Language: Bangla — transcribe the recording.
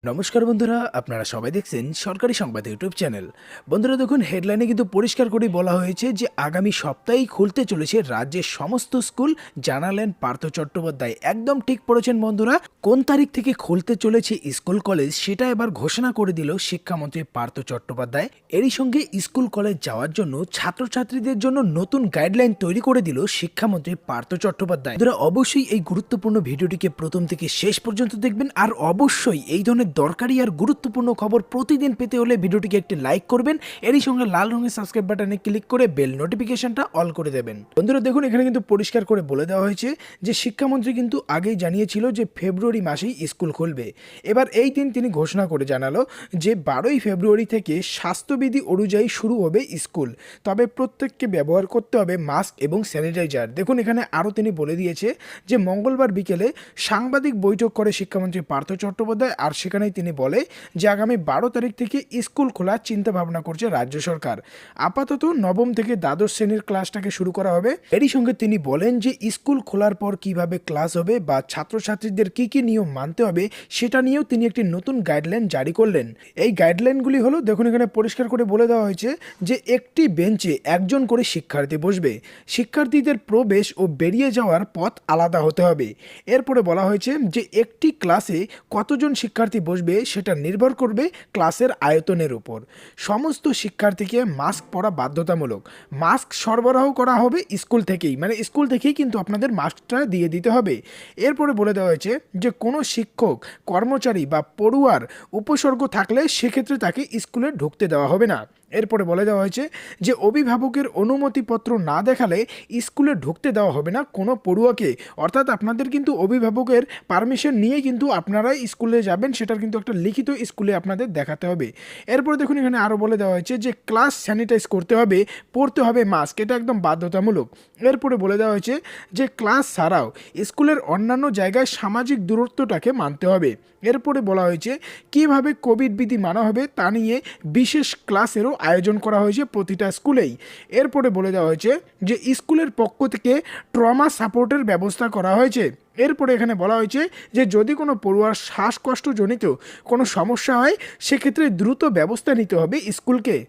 নমস্কার বন্ধুরা, আপনারা সবাই দেখছেন সরকারি সংবাদ ইউটিউব চ্যানেল। বন্ধুরা দেখুন, হেডলাইনে কিন্তু পরিষ্কার করে বলা হয়েছে যে আগামী সপ্তাহেই খুলতে চলেছে রাজ্যের সমস্ত স্কুল, জানালেন পার্থ চট্টোপাধ্যায়। একদম ঠিক পড়েছেন বন্ধুরা, কোন তারিখ থেকে খুলতে চলেছে স্কুল কলেজ সেটা এবার ঘোষণা করে দিল শিক্ষামন্ত্রী পার্থ চট্টোপাধ্যায়। এরই সঙ্গে স্কুল কলেজ যাওয়ার জন্য ছাত্রছাত্রীদের জন্য নতুন গাইডলাইন তৈরি করে দিল শিক্ষামন্ত্রী পার্থ চট্টোপাধ্যায়। বন্ধুরা অবশ্যই এই গুরুত্বপূর্ণ ভিডিওটিকে প্রথম থেকে শেষ পর্যন্ত দেখবেন, আর অবশ্যই এই ধরনের দরকারি আর গুরুত্বপূর্ণ খবর প্রতিদিন পেতে হলে ভিডিওটিকে একটি লাইক করবেন, এরই সঙ্গে লাল রঙের সাবস্ক্রাইব বাটনে ক্লিক করে বেল নোটিফিকেশনটা অল করে দেবেন। বন্ধুরা দেখুন, এখানে কিন্তু পরিষ্কার করে বলে দেওয়া হয়েছে যে শিক্ষামন্ত্রী কিন্তু আগেই জানিয়েছিল যে ফেব্রুয়ারি মাসেই স্কুল খুলবে। এবার এই দিন তিনি ঘোষণা করে জানালো যে 12ই ফেব্রুয়ারি থেকে স্বাস্থ্যবিধি অনুযায়ী শুরু হবে স্কুল, তবে প্রত্যেককে ব্যবহার করতে হবে মাস্ক এবং স্যানিটাইজার। দেখুন এখানে আরও তিনি বলে দিয়েছে যে মঙ্গলবার বিকেলে সাংবাদিক বৈঠক করে শিক্ষামন্ত্রী পার্থ চট্টোপাধ্যায়, আর সেখানে তিনি বলে যে আগামী 12 তারিখ থেকে স্কুল খোলার চিন্তা ভাবনা করছে রাজ্য সরকার। আপাতত নবম থেকে দ্বাদশ শ্রেণীর ক্লাসটাকে শুরু করা হবে। এরই সঙ্গে তিনি বলেন যে স্কুল খোলার পর কিভাবে ক্লাস হবে বা ছাত্রছাত্রীদের কি কি নিয়ম মানতে হবে সেটা নিয়েও তিনি একটি নতুন গাইডলাইন জারি করলেন। এই গাইডলাইনগুলি হলো, দেখুন এখানে পরিষ্কার করে বলে দেওয়া হয়েছে যে একটি বেঞ্চে একজন করে শিক্ষার্থী বসবে, শিক্ষার্থীদের প্রবেশ ও বেরিয়ে যাওয়ার পথ আলাদা হতে হবে। এরপরে বলা হয়েছে যে একটি ক্লাসে কতজন শিক্ষার্থী বসবে সেটা নির্ভর করবে ক্লাসের আয়তনের উপর। সমস্ত শিক্ষার্থীকে মাস্ক পরা বাধ্যতামূলক, মাস্ক সরবরাহ করা হবে স্কুল থেকেই, মানে স্কুল থেকেই কিন্তু আপনাদের মাস্কটা দিয়ে দিতে হবে। এরপরে বলে দেওয়া হয়েছে যে কোনো শিক্ষক, কর্মচারী বা পড়ুয়ার উপসর্গ থাকলে সেক্ষেত্রে তাকে স্কুলে ঢুকতে দেওয়া হবে না। এরপরে বলে দেওয়া হয়েছে যে অভিভাবকের অনুমতিপত্র না দেখালে স্কুলে ঢুকতে দেওয়া হবে না কোনো পড়ুয়াকে, অর্থাৎ আপনাদের কিন্তু অভিভাবকের পারমিশন নিয়ে কিন্তু আপনারা স্কুলে যাবেন, সেটার কিন্তু একটা লিখিত স্কুলে আপনাদের দেখাতে হবে। এরপরে দেখুন এখানে আরও বলে দেওয়া হয়েছে যে ক্লাস স্যানিটাইজ করতে হবে, পরতে হবে মাস্ক, এটা একদম বাধ্যতামূলক। এরপরে বলে দেওয়া হয়েছে যে ক্লাস ছাড়াও স্কুলের অন্যান্য জায়গায় সামাজিক দূরত্বটাকে মানতে হবে। এরপরে বলা হয়েছে কিভাবে কোভিড বিধি মানা হবে তা নিয়ে বিশেষ ক্লাসেরও আয়োজন করা হয়েছে প্রতিটা স্কুলেই। এরপরে বলে দেওয়া হয়েছে যে স্কুলের পক্ষ থেকে ট্রমা সাপোর্টের ব্যবস্থা করা হয়েছে। এরপরে এখানে বলা হয়েছে যে যদি কোনো পড়ুয়ার শ্বাসকষ্টজনিত কোনো সমস্যা হয় সেক্ষেত্রে দ্রুত ব্যবস্থা নিতে হবে স্কুলকে।